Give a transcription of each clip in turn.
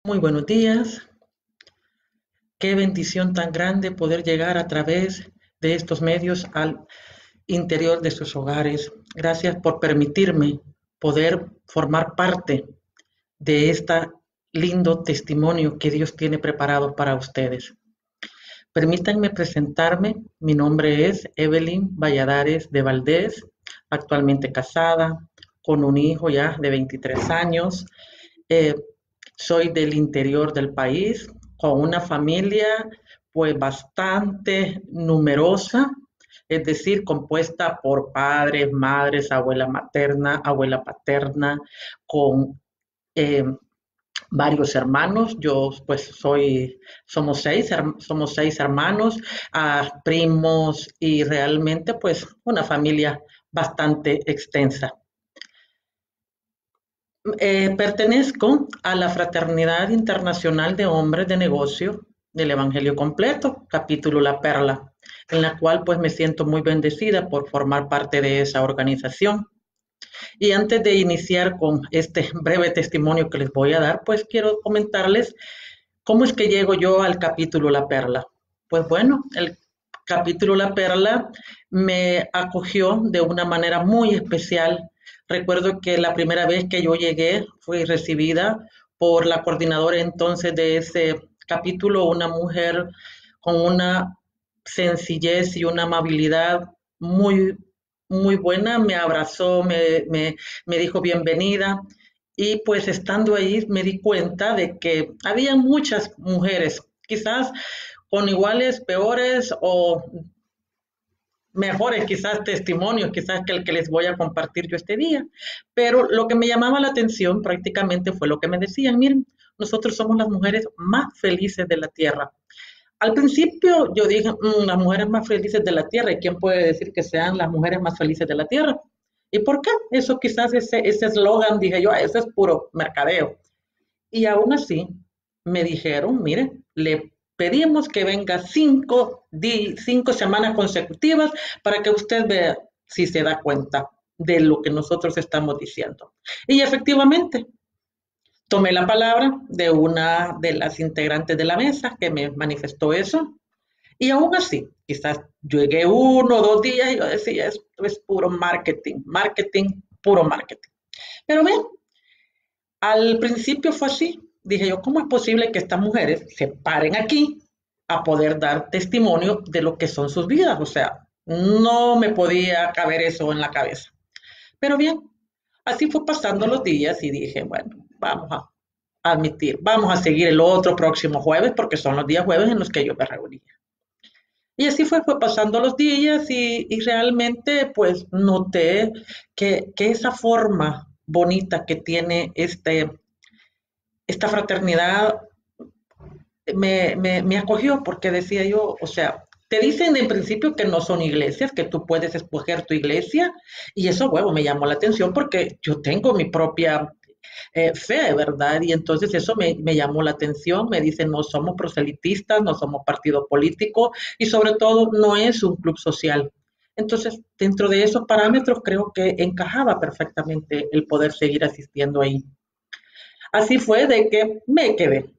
Muy buenos días. Qué bendición tan grande poder llegar a través de estos medios al interior de sus hogares. Gracias por permitirme poder formar parte de este lindo testimonio que Dios tiene preparado para ustedes. Permítanme presentarme. Mi nombre es Evelyn Valladares de Valdés, actualmente casada, con un hijo ya de 23 años. Eh, Soy del interior del país, con una familia pues bastante numerosa, es decir, compuesta por padres, madres, abuela materna, abuela paterna, con eh, varios hermanos. Yo pues somos seis hermanos, primos y realmente pues una familia bastante extensa. Pertenezco a la Fraternidad Internacional de Hombres de Negocio del Evangelio Completo, capítulo La Perla, en la cual pues me siento muy bendecida por formar parte de esa organización. Y antes de iniciar con este breve testimonio que les voy a dar, pues quiero comentarles cómo es que llego yo al capítulo La Perla. Pues bueno, el capítulo La Perla me acogió de una manera muy especial. Recuerdo que la primera vez que yo llegué fui recibida por la coordinadora entonces de ese capítulo, una mujer con una sencillez y una amabilidad muy, muy buena. Me abrazó, me dijo bienvenida. Y pues estando ahí me di cuenta de que había muchas mujeres, quizás con iguales, peores o mejores quizás testimonios, quizás que el que les voy a compartir yo este día. Pero lo que me llamaba la atención prácticamente fue lo que me decían: miren, nosotros somos las mujeres más felices de la tierra. Al principio yo dije, las mujeres más felices de la tierra, ¿y quién puede decir que sean las mujeres más felices de la tierra? ¿Y por qué? Eso quizás ese eslogan, dije yo, eso es puro mercadeo. Y aún así me dijeron, mire, le pedimos que venga 5 semanas consecutivas para que usted vea si se da cuenta de lo que nosotros estamos diciendo. Y efectivamente, tomé la palabra de una de las integrantes de la mesa que me manifestó eso. Y aún así, quizás llegué 1 o 2 días y yo decía, esto es puro marketing, marketing, puro marketing. Pero bien, al principio fue así. Dije yo, ¿cómo es posible que estas mujeres se paren aquí a poder dar testimonio de lo que son sus vidas? O sea, no me podía caber eso en la cabeza. Pero bien, así fue pasando los días y dije, bueno, vamos a admitir, vamos a seguir el otro próximo jueves porque son los días jueves en los que yo me reunía. Y así fue pasando los días y realmente pues noté que esa forma bonita que tiene esta fraternidad me acogió porque decía yo, o sea, te dicen en principio que no son iglesias, que tú puedes escoger tu iglesia y eso, bueno, me llamó la atención porque yo tengo mi propia fe, ¿verdad? Y entonces eso me llamó la atención. Me dicen, no somos proselitistas, no somos partido político y sobre todo no es un club social. Entonces, dentro de esos parámetros creo que encajaba perfectamente el poder seguir asistiendo ahí. Así fue de que me quedé.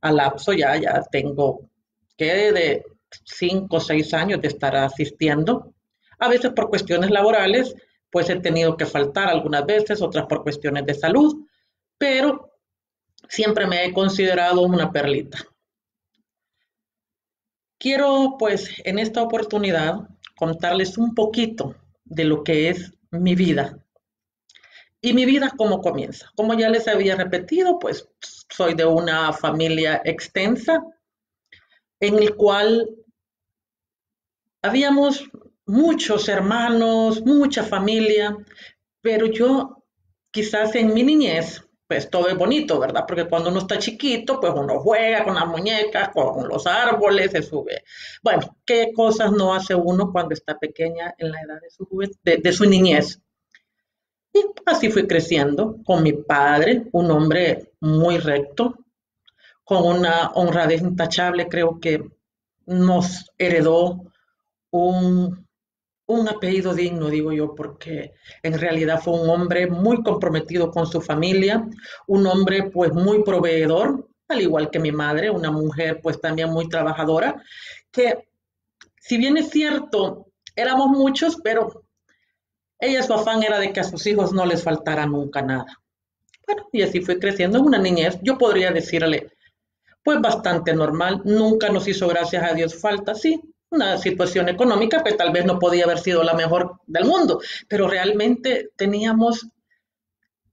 Al lapso ya tengo que de 5 o 6 años de estar asistiendo. A veces por cuestiones laborales, pues he tenido que faltar algunas veces, otras por cuestiones de salud, pero siempre me he considerado una perlita. Quiero pues en esta oportunidad contarles un poquito de lo que es mi vida. Y mi vida cómo comienza. Como ya les había repetido, pues soy de una familia extensa en el cual habíamos muchos hermanos, mucha familia, pero yo quizás en mi niñez, pues todo es bonito, ¿verdad? Porque cuando uno está chiquito, pues uno juega con las muñecas, con los árboles, se sube. Bueno, ¿qué cosas no hace uno cuando está pequeña en la edad de su niñez? Y así fui creciendo con mi padre, un hombre muy recto, con una honradez intachable. Creo que nos heredó un, un apellido digno, digo yo, porque en realidad fue un hombre muy comprometido con su familia, un hombre pues muy proveedor, al igual que mi madre, una mujer pues también muy trabajadora, que si bien es cierto, éramos muchos, pero ella su afán era de que a sus hijos no les faltara nunca nada. Bueno, y así fue creciendo en una niñez, yo podría decirle, pues bastante normal, nunca nos hizo, gracias a Dios, falta, sí, una situación económica que tal vez no podía haber sido la mejor del mundo, pero realmente teníamos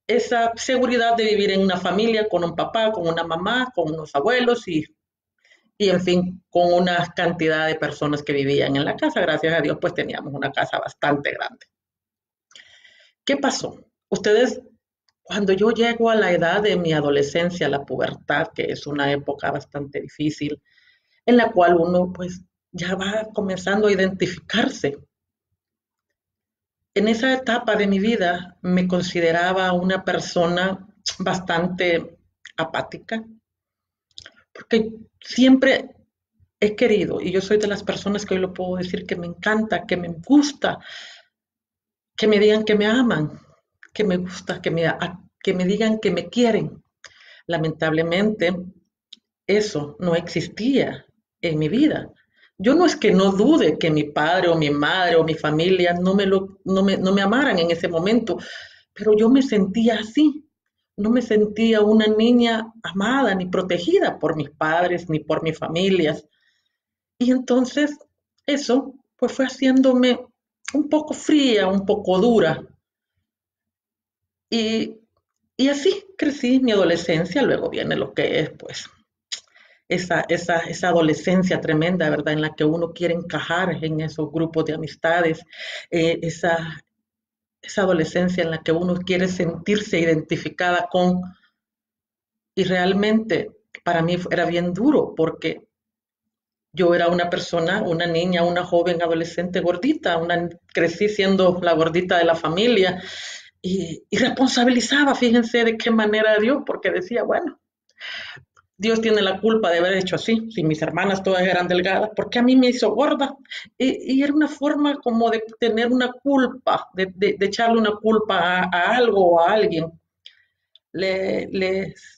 esa seguridad de vivir en una familia con un papá, con una mamá, con unos abuelos y en fin, con una cantidad de personas que vivían en la casa. Gracias a Dios, pues teníamos una casa bastante grande. ¿Qué pasó? Ustedes, cuando yo llego a la edad de mi adolescencia, la pubertad, que es una época bastante difícil, en la cual uno pues ya va comenzando a identificarse. En esa etapa de mi vida me consideraba una persona bastante apática, porque siempre he querido, y yo soy de las personas que hoy lo puedo decir, que me encanta, que me gusta, que me digan que me aman, que me gusta, que me digan que me quieren. Lamentablemente, eso no existía en mi vida. Yo no es que no dude que mi padre o mi madre o mi familia no me amaran en ese momento, pero yo me sentía así. No me sentía una niña amada ni protegida por mis padres ni por mis familias. Y entonces eso pues fue haciéndome un poco fría, un poco dura. Y, y así crecí mi adolescencia, luego viene lo que es pues esa adolescencia tremenda, ¿verdad? En la que uno quiere encajar en esos grupos de amistades, esa adolescencia en la que uno quiere sentirse identificada con, y realmente para mí era bien duro porque yo era una persona, una niña, una joven adolescente gordita, crecí siendo la gordita de la familia y responsabilizaba, fíjense de qué manera Dios, porque decía, bueno, Dios tiene la culpa de haber hecho así, si mis hermanas todas eran delgadas, porque a mí me hizo gorda. Y era una forma como de tener una culpa, de echarle una culpa a algo o a alguien.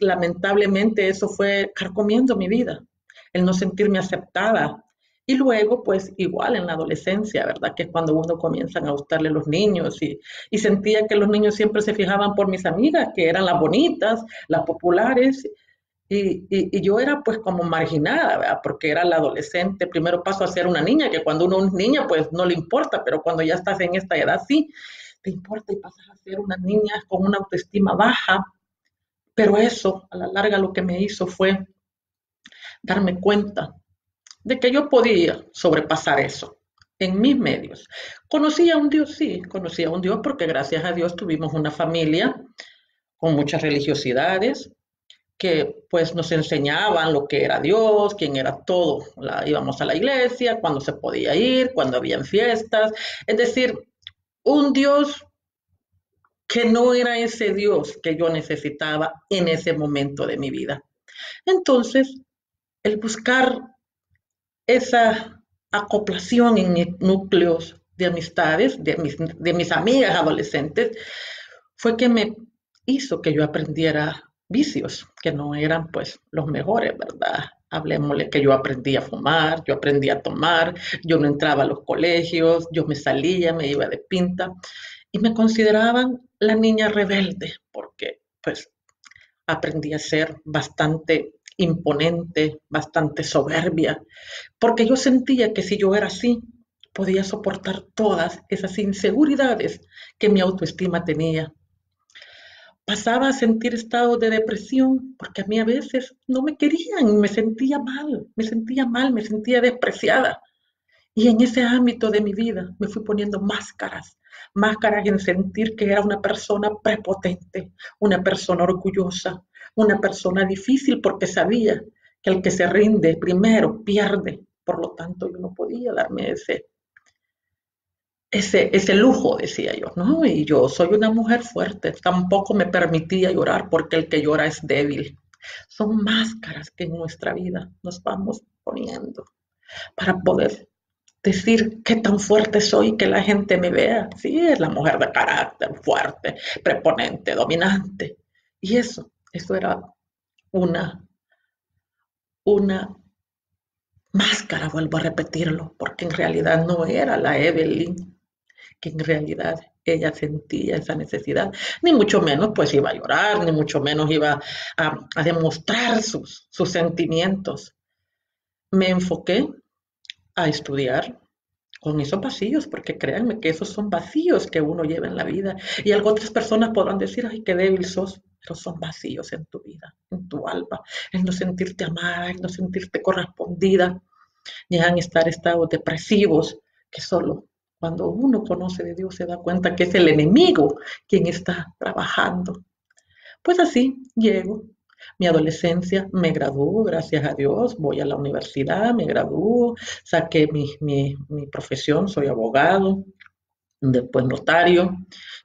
Lamentablemente eso fue carcomiendo mi vida, el no sentirme aceptada. Y luego, pues igual en la adolescencia, ¿verdad? Que es cuando uno comienzan a gustarle los niños y sentía que los niños siempre se fijaban por mis amigas, que eran las bonitas, las populares, y yo era pues como marginada, ¿verdad? Porque era la adolescente, primero paso a ser una niña, que cuando uno es niña pues no le importa, pero cuando ya estás en esta edad sí, te importa y pasas a ser una niña con una autoestima baja, pero eso a la larga lo que me hizo fue darme cuenta de que yo podía sobrepasar eso en mis medios. Conocí a un Dios, sí, conocí a un Dios porque gracias a Dios tuvimos una familia con muchas religiosidades, que pues nos enseñaban lo que era Dios, quién era todo. Íbamos a la iglesia, cuando se podía ir, cuando habían fiestas. Es decir, un Dios que no era ese Dios que yo necesitaba en ese momento de mi vida. Entonces, el buscar esa acoplación en mis núcleos de amistades, de mis amigas adolescentes, fue que me hizo que yo aprendiera vicios que no eran pues los mejores, ¿verdad? Hablemosle que yo aprendí a fumar, yo aprendí a tomar, yo no entraba a los colegios, yo me salía, me iba de pinta y me consideraban la niña rebelde porque pues aprendí a ser bastante imponente, bastante soberbia, porque yo sentía que si yo era así, podía soportar todas esas inseguridades que mi autoestima tenía. Pasaba a sentir estados de depresión porque a mí a veces no me querían, me sentía despreciada. Y en ese ámbito de mi vida me fui poniendo máscaras, máscaras en sentir que era una persona prepotente, una persona orgullosa, una persona difícil porque sabía que el que se rinde primero pierde. Por lo tanto, yo no podía darme ese lujo, decía yo, ¿no? Y yo soy una mujer fuerte, tampoco me permitía llorar porque el que llora es débil. Son máscaras que en nuestra vida nos vamos poniendo para poder decir qué tan fuerte soy, que la gente me vea. Sí, es la mujer de carácter fuerte, preponente, dominante. Y eso era una, una máscara, vuelvo a repetirlo, porque en realidad no era la Evelyn que en realidad ella sentía esa necesidad, ni mucho menos pues iba a llorar, ni mucho menos iba a demostrar sus sentimientos. Me enfoqué a estudiar con esos vacíos, porque créanme que esos son vacíos que uno lleva en la vida. Y algo otras personas podrán decir, ay, qué débil sos, pero son vacíos en tu vida, en tu alma, en no sentirte amada, en no sentirte correspondida, llegan a estar estados depresivos que solo cuando uno conoce de Dios se da cuenta que es el enemigo quien está trabajando. Pues así llego. Mi adolescencia me graduó, gracias a Dios, voy a la universidad, me graduó, saqué mi profesión, soy abogado, después notario,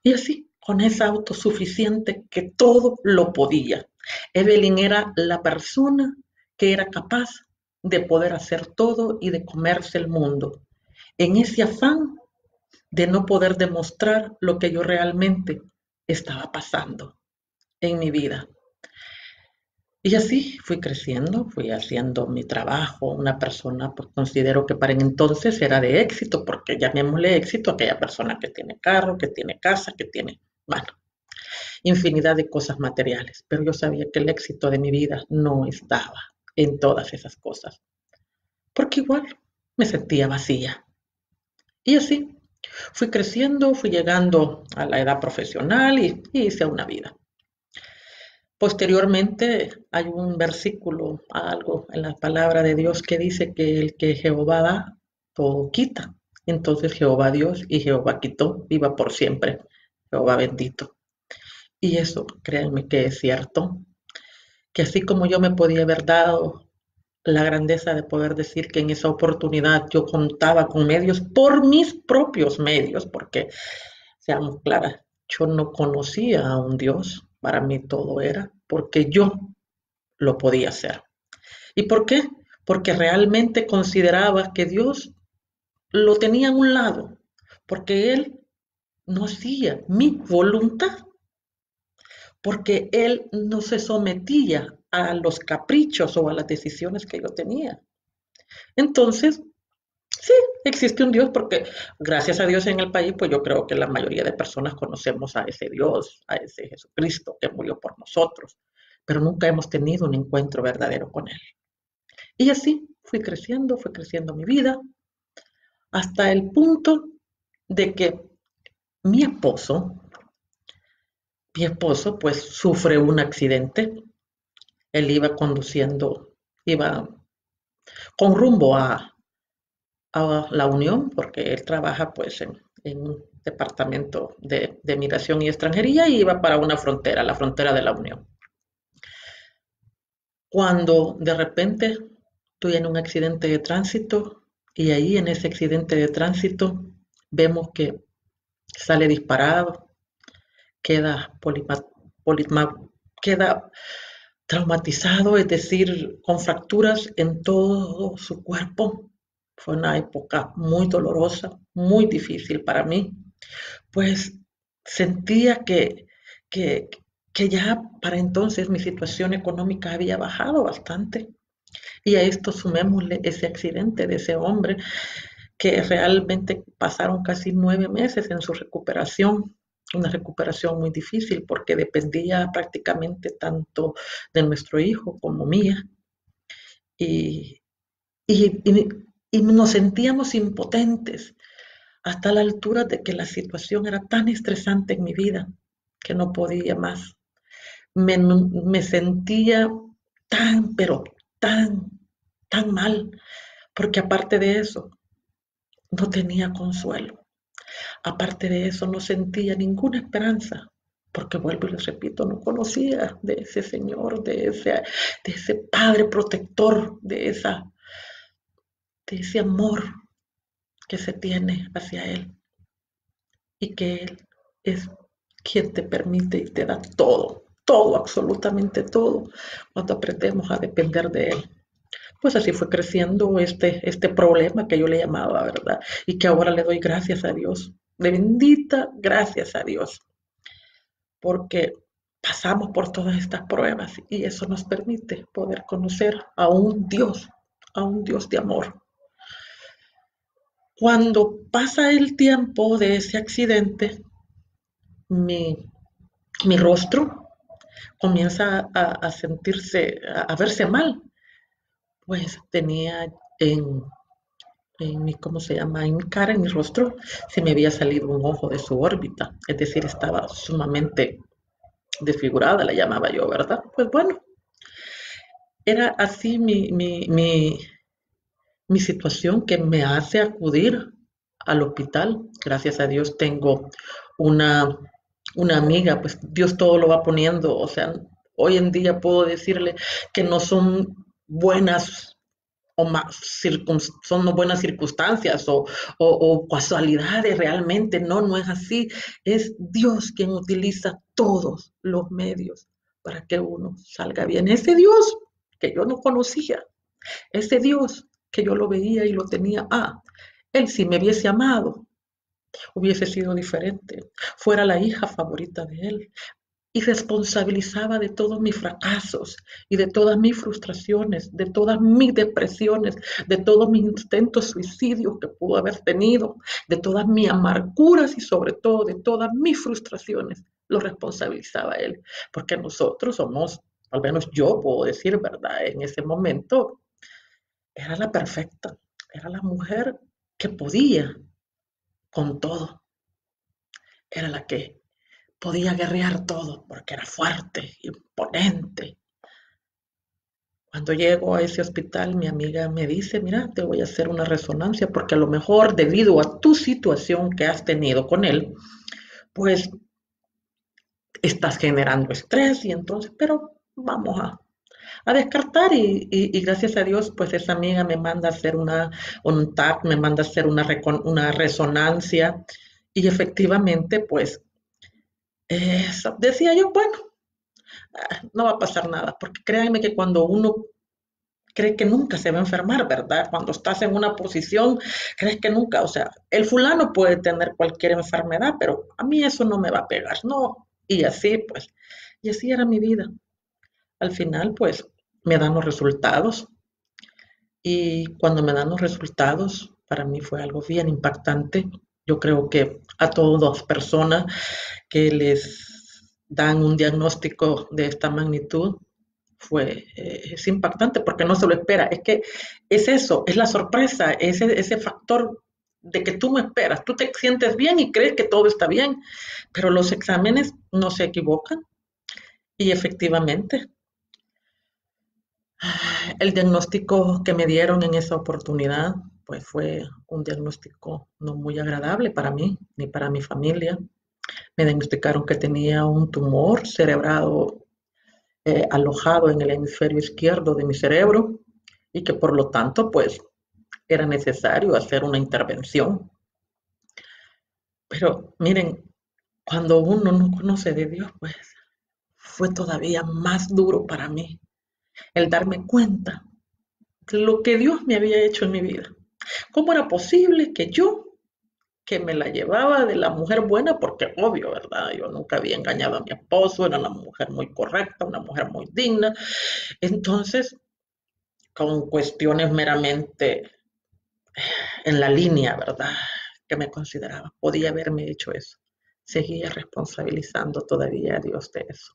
y así, con esa autosuficiente que todo lo podía. Evelyn era la persona que era capaz de poder hacer todo y de comerse el mundo, en ese afán de no poder demostrar lo que yo realmente estaba pasando en mi vida. Y así fui creciendo, fui haciendo mi trabajo, una persona, pues considero que para entonces era de éxito, porque llamémosle éxito a aquella persona que tiene carro, que tiene casa, que tiene, bueno, infinidad de cosas materiales. Pero yo sabía que el éxito de mi vida no estaba en todas esas cosas, porque igual me sentía vacía. Y así fui creciendo, fui llegando a la edad profesional y hice una vida. Posteriormente hay un versículo, algo en la palabra de Dios que dice que el que Jehová da, todo quita. Entonces Jehová Dios y Jehová quitó, viva por siempre, Jehová bendito. Y eso, créanme que es cierto, que así como yo me podía haber dado la grandeza de poder decir que en esa oportunidad yo contaba con medios por mis propios medios, porque seamos claras, yo no conocía a un Dios, para mí todo era porque yo lo podía hacer. ¿Y por qué? Porque realmente consideraba que Dios lo tenía a un lado, porque Él no hacía mi voluntad, porque Él no se sometía a los caprichos o a las decisiones que yo tenía. Entonces, sí, existe un Dios porque gracias a Dios en el país, pues yo creo que la mayoría de personas conocemos a ese Dios, a ese Jesucristo que murió por nosotros, pero nunca hemos tenido un encuentro verdadero con Él. Y así fui creciendo mi vida, hasta el punto de que mi esposo, mi esposo pues sufre un accidente. Él iba conduciendo, iba con rumbo a la Unión, porque él trabaja pues en un departamento de migración y extranjería y iba para una frontera, la frontera de la Unión. Cuando de repente estoy en un accidente de tránsito y ahí en ese accidente de tránsito vemos que sale disparado, queda, queda traumatizado, es decir, con fracturas en todo su cuerpo. Fue una época muy dolorosa, muy difícil para mí, pues sentía que, que ya para entonces mi situación económica había bajado bastante. Y a esto sumémosle ese accidente de ese hombre que realmente pasaron casi 9 meses en su recuperación, una recuperación muy difícil porque dependía prácticamente tanto de nuestro hijo como mía. Y, y, y nos sentíamos impotentes hasta la altura de que la situación era tan estresante en mi vida que no podía más. Me sentía tan, pero tan mal, porque aparte de eso, no tenía consuelo. Aparte de eso, no sentía ninguna esperanza, porque vuelvo y les repito, no conocía de ese Señor, de ese Padre protector, de ese amor que se tiene hacia Él y que Él es quien te permite y te da todo, todo, absolutamente todo, cuando aprendemos a depender de Él. pues así fue creciendo este problema que yo le llamaba, ¿verdad? Y que ahora le doy gracias a Dios, de bendita gracias a Dios, porque pasamos por todas estas pruebas y eso nos permite poder conocer a un Dios de amor. Cuando pasa el tiempo de ese accidente, mi, mi rostro comienza a sentirse, a verse mal, pues tenía en mi, ¿cómo se llama? En mi cara, en mi rostro, se me había salido un ojo de su órbita, es decir, estaba sumamente desfigurada, la llamaba yo, ¿verdad? Pues bueno, era así mi situación que me hace acudir al hospital. Gracias a Dios tengo una, una amiga, pues Dios todo lo va poniendo, o sea, hoy en día puedo decirle que no son buenas o más son buenas circunstancias o casualidades realmente, no, no es así, es Dios quien utiliza todos los medios para que uno salga bien. Ese Dios que yo no conocía, ese Dios que yo lo veía y lo tenía, él si me hubiese amado, hubiese sido diferente, fuera la hija favorita de él, y responsabilizaba de todos mis fracasos y de todas mis frustraciones, de todas mis depresiones, de todos mis intentos suicidios que pudo haber tenido, de todas mis amarguras y sobre todo de todas mis frustraciones, lo responsabilizaba él, porque nosotros somos, al menos yo puedo decir, ¿verdad? En ese momento era la perfecta, era la mujer que podía con todo, era la que podía guerrear todo porque era fuerte, imponente. Cuando llego a ese hospital, mi amiga me dice, mira, te voy a hacer una resonancia porque a lo mejor debido a tu situación que has tenido con él, pues estás generando estrés y entonces, pero vamos a descartar y gracias a Dios, pues esa amiga me manda a hacer un TAC, me manda a hacer una resonancia y efectivamente, pues decía yo, bueno, no va a pasar nada, porque créanme que cuando uno cree que nunca se va a enfermar, ¿verdad? Cuando estás en una posición, crees que nunca, o sea, el fulano puede tener cualquier enfermedad, pero a mí eso no me va a pegar, no. Y así, pues, y así era mi vida. Al final, pues, me dan los resultados y cuando me dan los resultados, para mí fue algo bien impactante. Yo creo que a todas las personas que les dan un diagnóstico de esta magnitud, es impactante porque no se lo espera. Es que es eso, es la sorpresa, ese factor de que tú no esperas. Tú te sientes bien y crees que todo está bien, pero los exámenes no se equivocan y efectivamente el diagnóstico que me dieron en esa oportunidad pues fue un diagnóstico no muy agradable para mí ni para mi familia. Me diagnosticaron que tenía un tumor cerebrado alojado en el hemisferio izquierdo de mi cerebro y que por lo tanto pues era necesario hacer una intervención. Pero miren, cuando uno no conoce de Dios, pues fue todavía más duro para mí el darme cuenta de lo que Dios me había hecho en mi vida. ¿Cómo era posible que yo, que me la llevaba de la mujer buena, porque obvio, ¿verdad? Yo nunca había engañado a mi esposo, era una mujer muy correcta, una mujer muy digna. Entonces, con cuestiones meramente en la línea, ¿verdad? Que me consideraba. Podía haberme hecho eso. Seguía responsabilizando todavía a Dios de eso.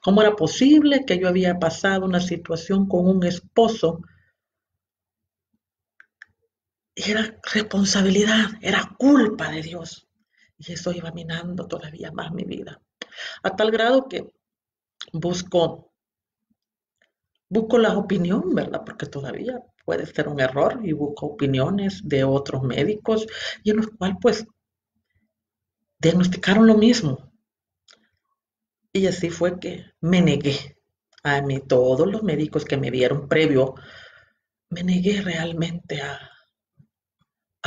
¿Cómo era posible que yo había pasado una situación con un esposo? Era responsabilidad, era culpa de Dios. Y eso iba minando todavía más mi vida. A tal grado que busco, busco la opinión, ¿verdad? Porque todavía puede ser un error y busco opiniones de otros médicos y en los cuales pues diagnosticaron lo mismo. Y así fue que me negué a mí, todos los médicos que me vieron previo, me negué realmente a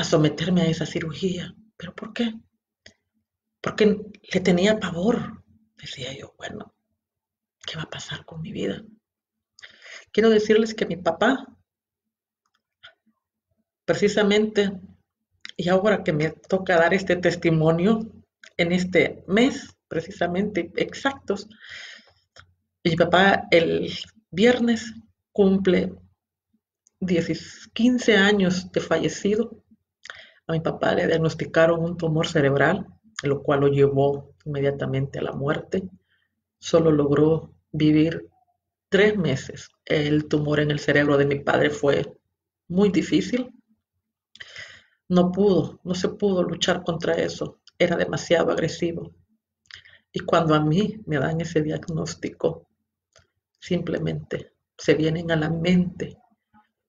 someterme a esa cirugía. ¿Pero por qué? Porque le tenía pavor. Decía yo, bueno, ¿qué va a pasar con mi vida? Quiero decirles que mi papá Precisamente, y ahora que me toca dar este testimonio en este mes, precisamente exactos, mi papá el viernes cumple 15 años de fallecido. A mi papá le diagnosticaron un tumor cerebral, lo cual lo llevó inmediatamente a la muerte. Solo logró vivir 3 meses. El tumor en el cerebro de mi padre fue muy difícil. No se pudo luchar contra eso. Era demasiado agresivo. Y cuando a mí me dan ese diagnóstico, simplemente se vienen a la mente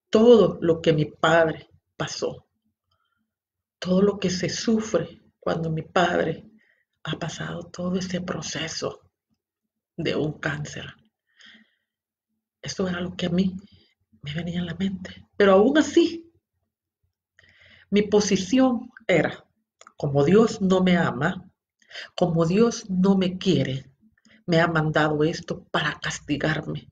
todo lo que mi padre pasó, todo lo que se sufre cuando mi padre ha pasado todo ese proceso de un cáncer. Eso era lo que a mí me venía a la mente. Pero aún así, mi posición era, como Dios no me ama, como Dios no me quiere, me ha mandado esto para castigarme.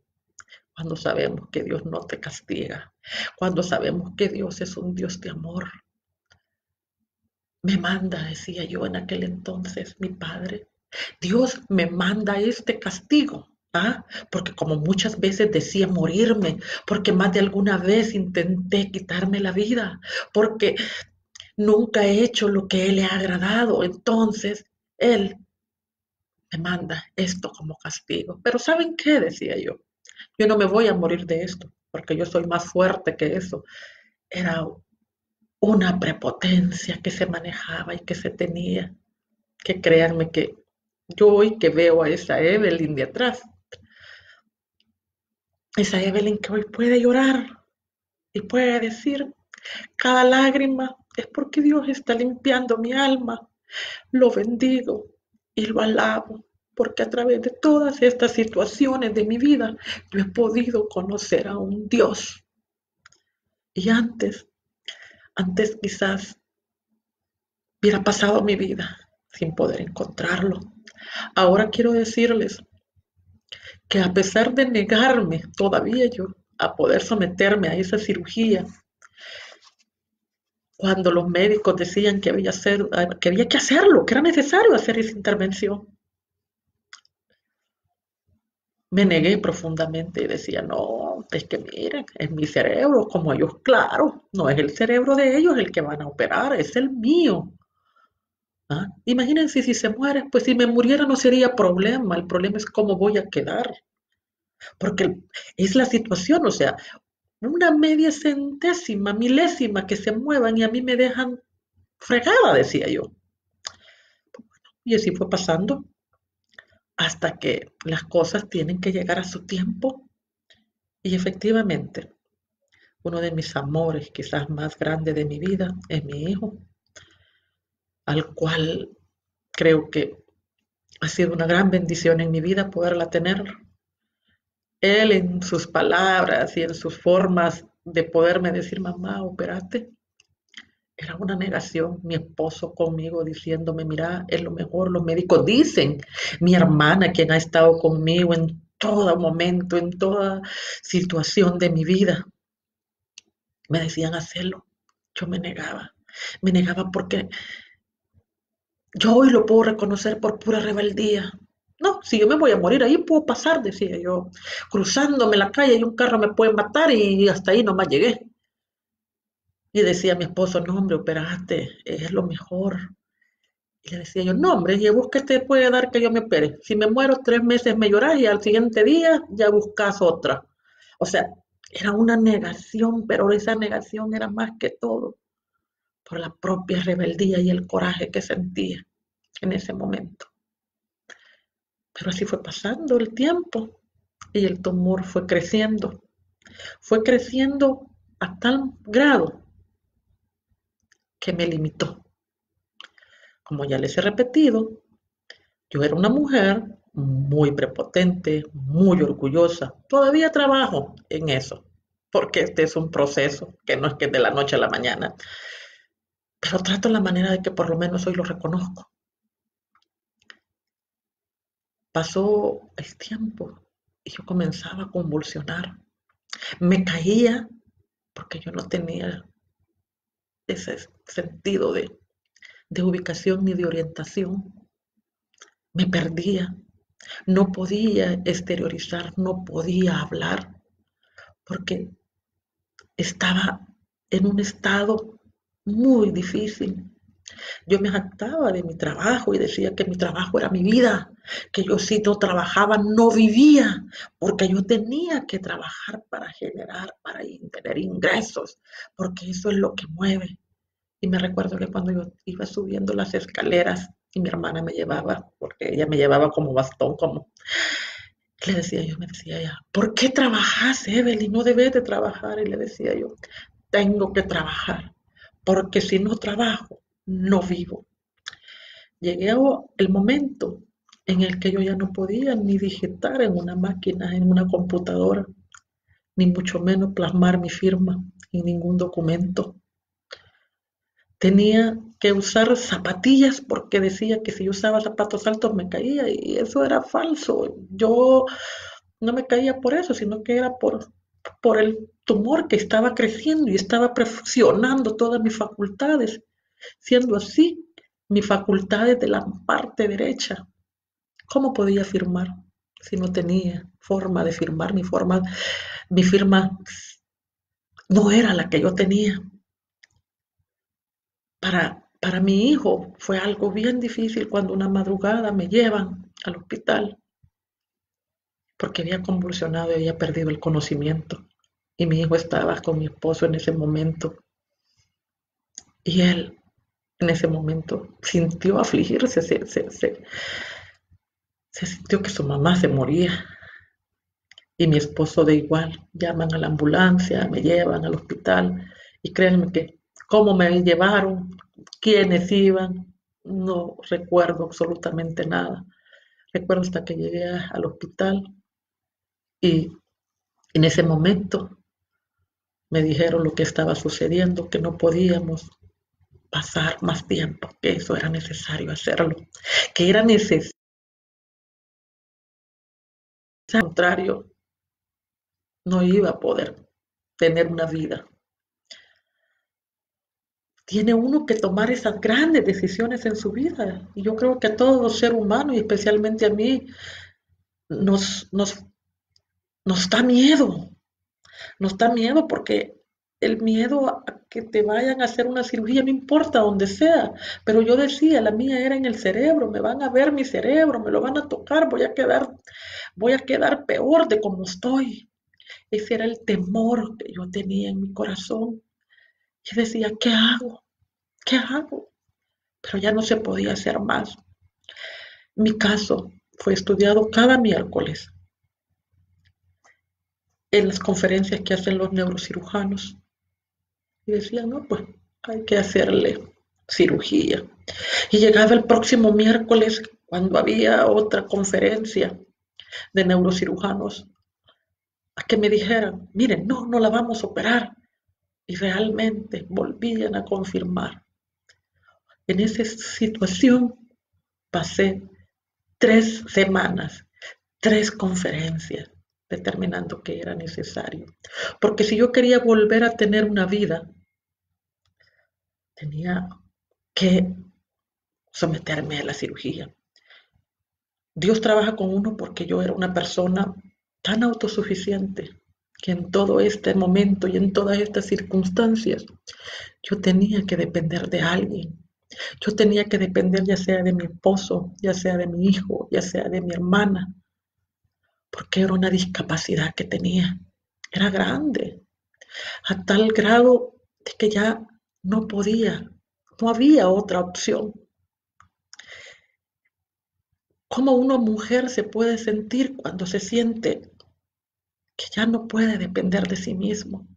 Cuando sabemos que Dios no te castiga, cuando sabemos que Dios es un Dios de amor. Me manda, decía yo en aquel entonces, mi padre. Dios me manda este castigo. ¿Ah? Porque como muchas veces decía morirme, porque más de alguna vez intenté quitarme la vida, porque nunca he hecho lo que Él le ha agradado. Entonces, Él me manda esto como castigo. Pero ¿saben qué? Decía yo no me voy a morir de esto, porque yo soy más fuerte que eso. Era una prepotencia que se manejaba y que se tenía. Que créanme que yo hoy que veo a esa Evelyn de atrás, esa Evelyn que hoy puede llorar y puede decir, cada lágrima es porque Dios está limpiando mi alma. Lo bendigo y lo alabo, porque a través de todas estas situaciones de mi vida, yo he podido conocer a un Dios. Y antes quizás hubiera pasado mi vida sin poder encontrarlo. Ahora quiero decirles que a pesar de negarme todavía yo a poder someterme a esa cirugía, cuando los médicos decían que había que hacerlo, que era necesario hacer esa intervención, me negué profundamente y decía, no, es que miren, es mi cerebro, como ellos, claro, no es el cerebro de ellos el que van a operar, es el mío. ¿Ah? Imagínense si se muere, pues si me muriera no sería problema, el problema es cómo voy a quedar, porque es la situación, o sea, una media centésima, milésima que se muevan y a mí me dejan fregada, decía yo. Y así fue pasando hasta que las cosas tienen que llegar a su tiempo. Y efectivamente, uno de mis amores quizás más grandes de mi vida es mi hijo, al cual creo que ha sido una gran bendición en mi vida poderla tener. Él en sus palabras y en sus formas de poderme decir, mamá, opérate, era una negación. Mi esposo conmigo diciéndome, mira, es lo mejor, los médicos dicen. Mi hermana, quien ha estado conmigo en todo momento, en toda situación de mi vida, me decían hacerlo. Yo me negaba porque yo hoy lo puedo reconocer por pura rebeldía. No, si yo me voy a morir ahí puedo pasar, decía yo, cruzándome la calle y un carro me puede matar y hasta ahí nomás llegué. Y decía mi esposo, no hombre, operaste, es lo mejor. Y le decía yo, no hombre, ¿y vos qué te puede dar que yo me opere? Si me muero 3 meses me llorás y al siguiente día ya buscas otra. O sea, era una negación, pero esa negación era más que todo por la propia rebeldía y el coraje que sentía en ese momento. Pero así fue pasando el tiempo y el tumor fue creciendo a tal grado que me limitó. Como ya les he repetido, yo era una mujer muy prepotente, muy orgullosa. Todavía trabajo en eso, porque este es un proceso que no es que es de la noche a la mañana, pero trato la manera de que por lo menos hoy lo reconozco. Pasó el tiempo y yo comenzaba a convulsionar. Me caía porque yo no tenía ese sentido de ubicación ni de orientación. Me perdía, no podía exteriorizar, no podía hablar, porque estaba en un estado muy difícil. Yo me jactaba de mi trabajo y decía que mi trabajo era mi vida, que yo si no trabajaba no vivía, porque yo tenía que trabajar para generar, para tener ingresos, porque eso es lo que mueve. Y me recuerdo que cuando yo iba subiendo las escaleras y mi hermana me llevaba, porque ella me llevaba como bastón, como le decía yo, me decía ella, ¿por qué trabajas, Evelyn? No debes de trabajar. Y le decía yo, tengo que trabajar, porque si no trabajo, no vivo. Llegué a el momento en el que yo ya no podía ni digitar en una máquina, en una computadora, ni mucho menos plasmar mi firma en ningún documento. Tenía que usar zapatillas porque decía que si yo usaba zapatos altos me caía y eso era falso. Yo no me caía por eso, sino que era por el tumor que estaba creciendo y estaba presionando todas mis facultades. Siendo así, mis facultades de la parte derecha, ¿cómo podía firmar si no tenía forma de firmar? Mi firma no era la que yo tenía. Para mi hijo fue algo bien difícil cuando una madrugada me llevan al hospital porque había convulsionado y había perdido el conocimiento. Y mi hijo estaba con mi esposo en ese momento. Y él en ese momento sintió afligirse, se sintió que su mamá se moría. Y mi esposo de igual, llaman a la ambulancia, me llevan al hospital. Y créanme que cómo me llevaron, quiénes iban, no recuerdo absolutamente nada. Recuerdo hasta que llegué al hospital y en ese momento me dijeron lo que estaba sucediendo, que no podíamos pasar más tiempo, que eso era necesario hacerlo, que era necesario, al contrario, no iba a poder tener una vida. Tiene uno que tomar esas grandes decisiones en su vida. Y yo creo que a todos los seres humanos, y especialmente a mí, nos, nos, nos da miedo. Nos da miedo porque el miedo a que te vayan a hacer una cirugía, no importa donde sea, pero yo decía, la mía era en el cerebro, me van a ver mi cerebro, me lo van a tocar, voy a quedar peor de como estoy. Ese era el temor que yo tenía en mi corazón. Yo decía, ¿qué hago? ¿Qué hago? Pero ya no se podía hacer más. Mi caso fue estudiado cada miércoles en las conferencias que hacen los neurocirujanos. Y decían, no, pues hay que hacerle cirugía. Y llegaba el próximo miércoles cuando había otra conferencia de neurocirujanos a que me dijeran, miren, no, no la vamos a operar. Y realmente volvían a confirmar. En esa situación pasé 3 semanas, 3 conferencias, determinando que era necesario. Porque si yo quería volver a tener una vida, tenía que someterme a la cirugía. Dios trabaja con uno porque yo era una persona tan autosuficiente que en todo este momento y en todas estas circunstancias yo tenía que depender de alguien. Yo tenía que depender ya sea de mi esposo, ya sea de mi hijo, ya sea de mi hermana, porque era una discapacidad que tenía. Era grande, a tal grado de que ya no podía, no había otra opción. ¿Cómo una mujer se puede sentir cuando se siente que ya no puede depender de sí mismo?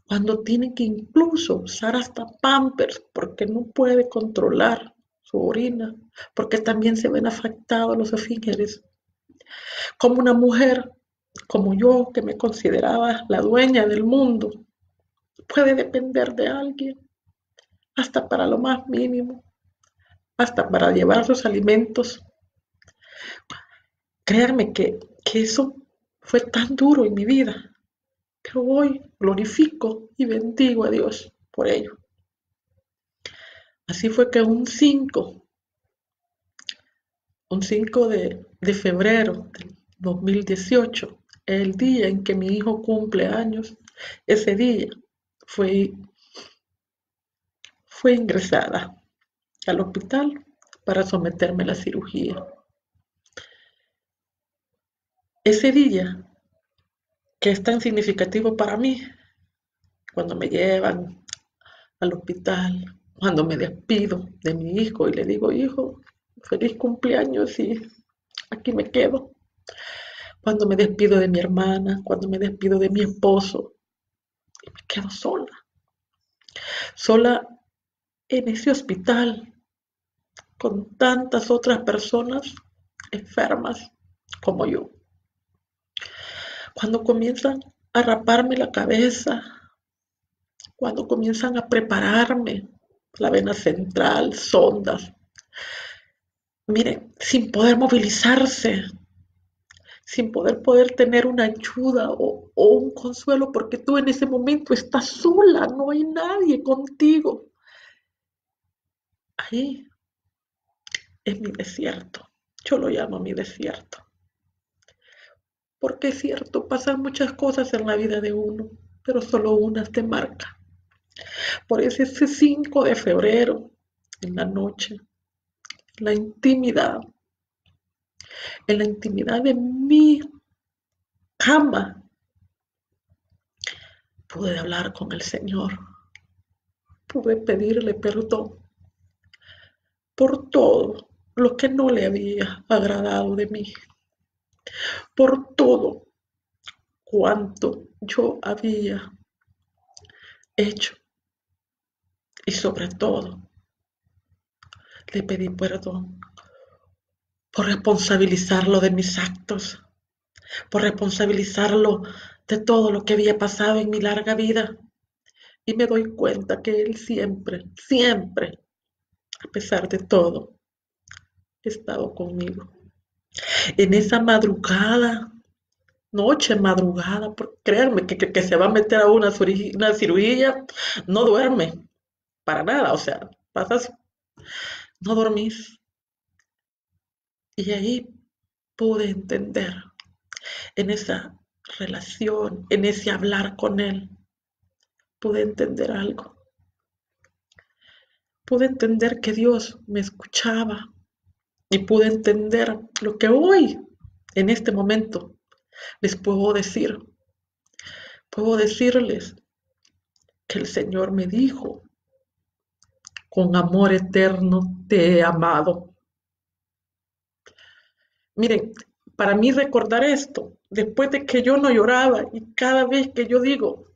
Cuando tiene que incluso usar hasta pampers porque no puede controlar su orina, porque también se ven afectados los esfínteres. Como una mujer como yo, que me consideraba la dueña del mundo, puede depender de alguien, hasta para lo más mínimo, hasta para llevar sus alimentos. Créanme que eso fue tan duro en mi vida, pero hoy glorifico y bendigo a Dios por ello. Así fue que un 5 de febrero del 2018, el día en que mi hijo cumple años, ese día fue, fue ingresada al hospital para someterme a la cirugía. Ese día, que es tan significativo para mí, cuando me llevan al hospital, cuando me despido de mi hijo y le digo, hijo, feliz cumpleaños y aquí me quedo. Cuando me despido de mi hermana, cuando me despido de mi esposo y me quedo sola en ese hospital con tantas otras personas enfermas como yo. Cuando comienzan a raparme la cabeza, cuando comienzan a prepararme la vena central, sondas, miren, sin poder movilizarse, sin poder tener una ayuda o un consuelo, porque tú en ese momento estás sola, no hay nadie contigo. Ahí es mi desierto, yo lo llamo mi desierto. Porque es cierto, pasan muchas cosas en la vida de uno, pero solo una te marca. Por eso ese 5 de febrero, en la noche, la intimidad, en la intimidad de mi cama, pude hablar con el Señor, pude pedirle perdón por todo lo que no le había agradado de mí, por todo cuanto yo había hecho y sobre todo le pedí perdón por responsabilizarlo de mis actos, por responsabilizarlo de todo lo que había pasado en mi larga vida. Y me doy cuenta que Él siempre, siempre, a pesar de todo, ha estado conmigo. En esa madrugada, noche madrugada, porque créanme que se va a meter a una cirugía, no duerme para nada, o sea, pasas, no dormís. Y ahí pude entender en esa relación, en ese hablar con Él, pude entender algo. Pude entender que Dios me escuchaba y pude entender lo que hoy, en este momento, les puedo decir. Puedo decirles que el Señor me dijo, con amor eterno te he amado. Miren, para mí recordar esto, después de que yo no lloraba y cada vez que yo digo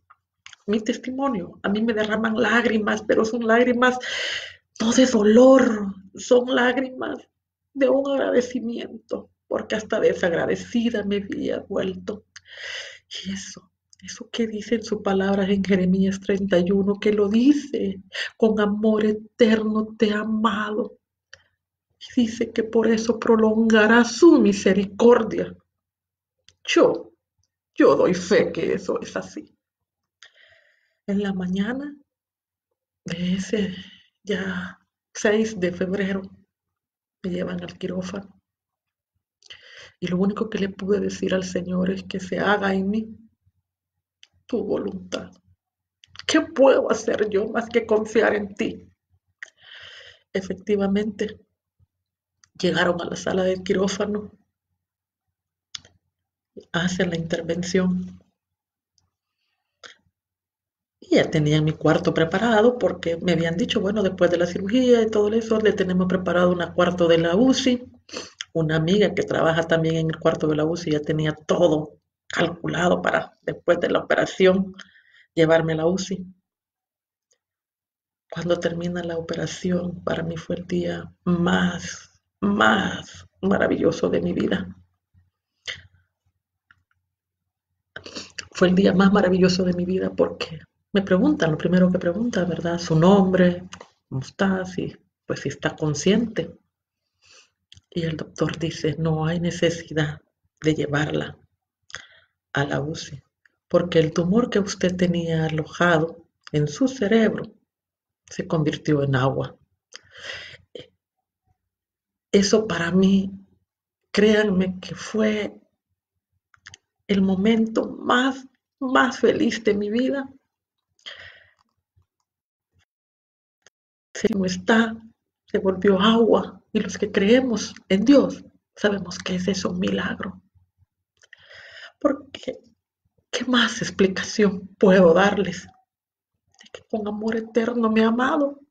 mi testimonio, a mí me derraman lágrimas, pero son lágrimas no de dolor, son lágrimas de un agradecimiento, porque hasta desagradecida me había vuelto. Y eso que dice en sus palabras en Jeremías 31, que lo dice, con amor eterno te he amado. Y dice que por eso prolongará su misericordia. Yo, yo doy fe que eso es así. En la mañana de ese ya 6 de febrero me llevan al quirófano. Y lo único que le pude decir al Señor es que se haga en mí tu voluntad. ¿Qué puedo hacer yo más que confiar en ti? Efectivamente, llegaron a la sala del quirófano, hacen la intervención y ya tenían mi cuarto preparado porque me habían dicho, bueno, después de la cirugía y todo eso, le tenemos preparado un cuarto de la UCI. Una amiga que trabaja también en el cuarto de la UCI ya tenía todo calculado para después de la operación llevarme a la UCI. Cuando termina la operación, para mí fue el día más maravilloso de mi vida. Fue el día más maravilloso de mi vida porque me preguntan, lo primero que preguntan, ¿verdad? Su nombre, cómo está, pues si está consciente. Y el doctor dice, no hay necesidad de llevarla a la UCI, porque el tumor que usted tenía alojado en su cerebro se convirtió en agua. Eso para mí, créanme que fue el momento más feliz de mi vida. Si no está, se volvió agua. Y los que creemos en Dios, sabemos que ese es un milagro. Porque, ¿qué más explicación puedo darles de que con amor eterno me ha amado?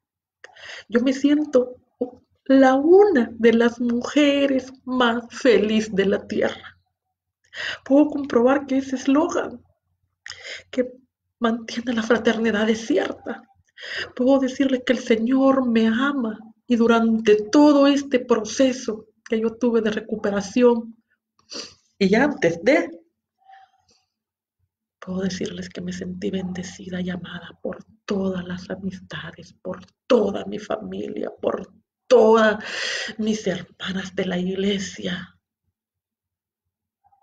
Yo me siento una de las mujeres más felices de la tierra. Puedo comprobar que ese eslogan que mantiene la fraternidad es cierta. Puedo decirle que el Señor me ama y durante todo este proceso que yo tuve de recuperación y antes de, puedo decirles que me sentí bendecida y amada por todas las amistades, por toda mi familia, por todas mis hermanas de la iglesia.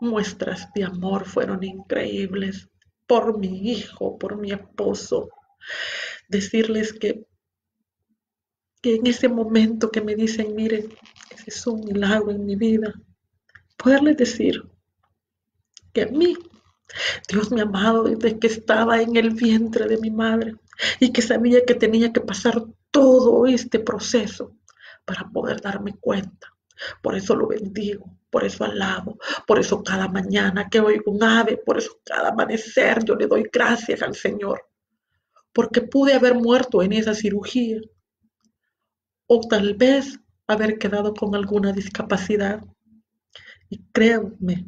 Muestras de amor fueron increíbles por mi hijo, por mi esposo. Decirles que en ese momento que me dicen, miren, ese es un milagro en mi vida, poderles decir que a mí Dios me ha amado desde que estaba en el vientre de mi madre y que sabía que tenía que pasar todo este proceso para poder darme cuenta. Por eso lo bendigo, por eso alabo, por eso cada mañana que oigo un ave, por eso cada amanecer yo le doy gracias al Señor, porque pude haber muerto en esa cirugía o tal vez haber quedado con alguna discapacidad. Y créanme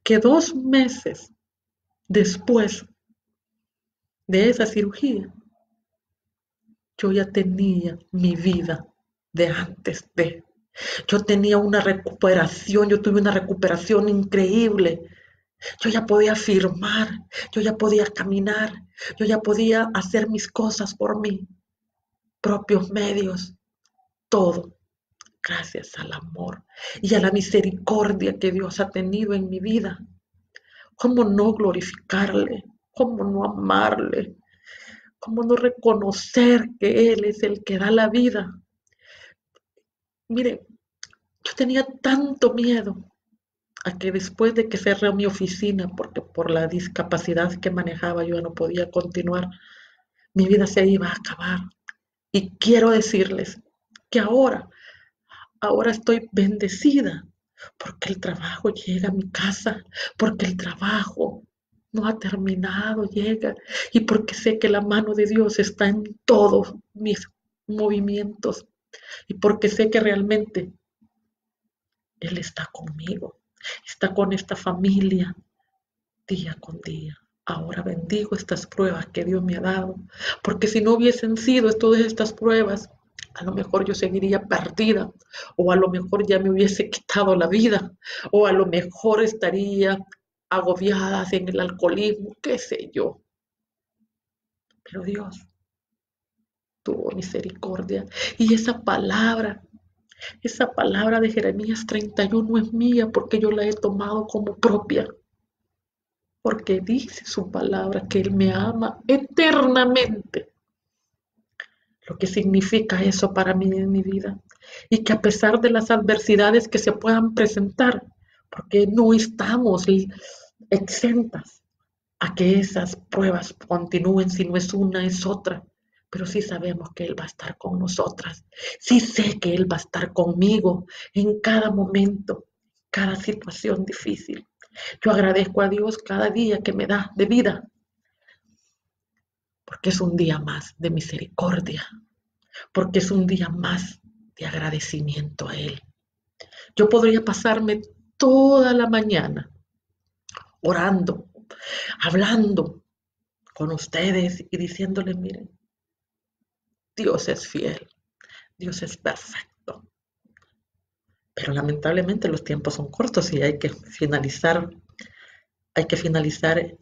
que 2 meses después de esa cirugía, yo ya tenía mi vida de antes de. Yo tenía una recuperación, yo tuve una recuperación increíble. Yo ya podía firmar, yo ya podía caminar, yo ya podía hacer mis cosas por mis propios medios, todo gracias al amor y a la misericordia que Dios ha tenido en mi vida. ¿Cómo no glorificarle? ¿Cómo no amarle? ¿Cómo no reconocer que Él es el que da la vida? Miren, yo tenía tanto miedo a que después de que cerré mi oficina, porque por la discapacidad que manejaba yo ya no podía continuar, mi vida se iba a acabar. Y quiero decirles que ahora estoy bendecida, porque el trabajo llega a mi casa, porque el trabajo no ha terminado, llega, y porque sé que la mano de Dios está en todos mis movimientos, y porque sé que realmente Él está conmigo, está con esta familia día con día. Ahora bendigo estas pruebas que Dios me ha dado, porque si no hubiesen sido todas estas pruebas, a lo mejor yo seguiría perdida, o a lo mejor ya me hubiese quitado la vida, o a lo mejor estaría agobiada en el alcoholismo, qué sé yo. Pero Dios tuvo misericordia. Y esa palabra de Jeremías 31 es mía porque yo la he tomado como propia. Porque dice su palabra que Él me ama eternamente. Lo que significa eso para mí en mi vida. Y que a pesar de las adversidades que se puedan presentar, porque no estamos exentas a que esas pruebas continúen, si no es una, es otra. Pero sí sabemos que Él va a estar con nosotras. Sí sé que Él va a estar conmigo en cada momento, cada situación difícil. Yo agradezco a Dios cada día que me da de vida, porque es un día más de misericordia, porque es un día más de agradecimiento a Él. Yo podría pasarme toda la mañana orando, hablando con ustedes y diciéndoles, miren, Dios es fiel, Dios es perfecto. Pero lamentablemente los tiempos son cortos y hay que finalizar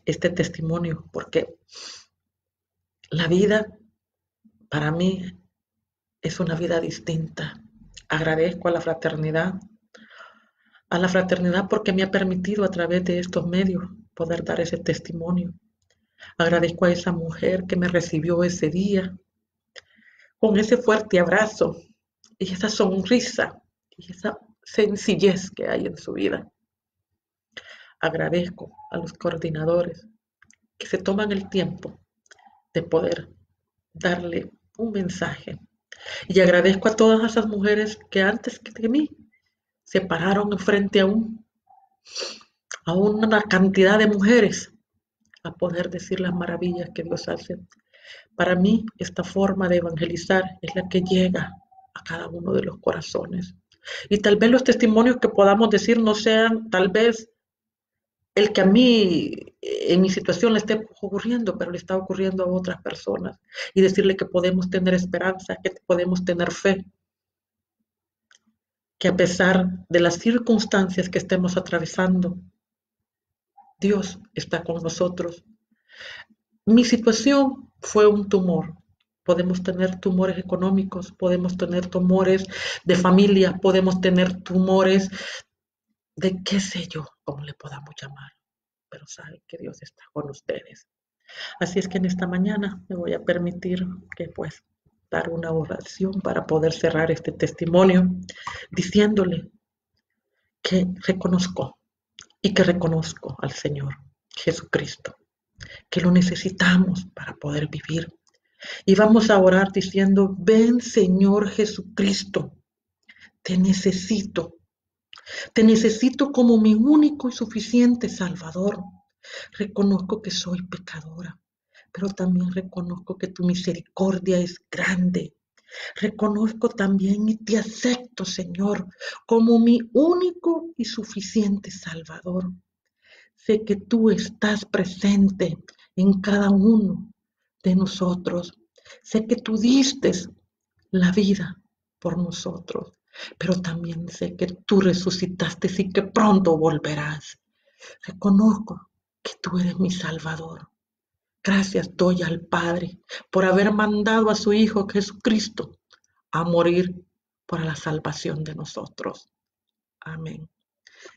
este testimonio porque la vida para mí es una vida distinta. Agradezco a la fraternidad porque me ha permitido a través de estos medios poder dar ese testimonio. Agradezco a esa mujer que me recibió ese día con ese fuerte abrazo y esa sonrisa y esa sencillez que hay en su vida. Agradezco a los coordinadores que se toman el tiempo de poder darle un mensaje. Y agradezco a todas esas mujeres que antes que de mí se pararon frente a una cantidad de mujeres a poder decir las maravillas que Dios hace. Para mí, esta forma de evangelizar es la que llega a cada uno de los corazones. Y tal vez los testimonios que podamos decir no sean tal vez el que a mí en mi situación le esté ocurriendo, pero le está ocurriendo a otras personas. Y decirle que podemos tener esperanza, que podemos tener fe, que a pesar de las circunstancias que estemos atravesando, Dios está con nosotros. Mi situación fue un tumor. Podemos tener tumores económicos, podemos tener tumores de familia, podemos tener tumores de qué sé yo, cómo le podamos llamar, pero saben que Dios está con ustedes. Así es que en esta mañana me voy a permitir que pues dar una oración para poder cerrar este testimonio diciéndole que reconozco y que reconozco al Señor Jesucristo, que lo necesitamos para poder vivir. Y vamos a orar diciendo, ven Señor Jesucristo, te necesito como mi único y suficiente Salvador. Reconozco que soy pecadora, pero también reconozco que tu misericordia es grande. Reconozco también y te acepto, Señor, como mi único y suficiente Salvador. Sé que tú estás presente en cada uno de nosotros. Sé que tú diste la vida por nosotros, pero también sé que tú resucitaste y que pronto volverás. Reconozco que tú eres mi Salvador. Gracias doy al Padre por haber mandado a su Hijo Jesucristo a morir por la salvación de nosotros. Amén.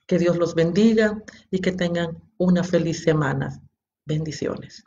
Que Dios los bendiga y que tengan una feliz semana. Bendiciones.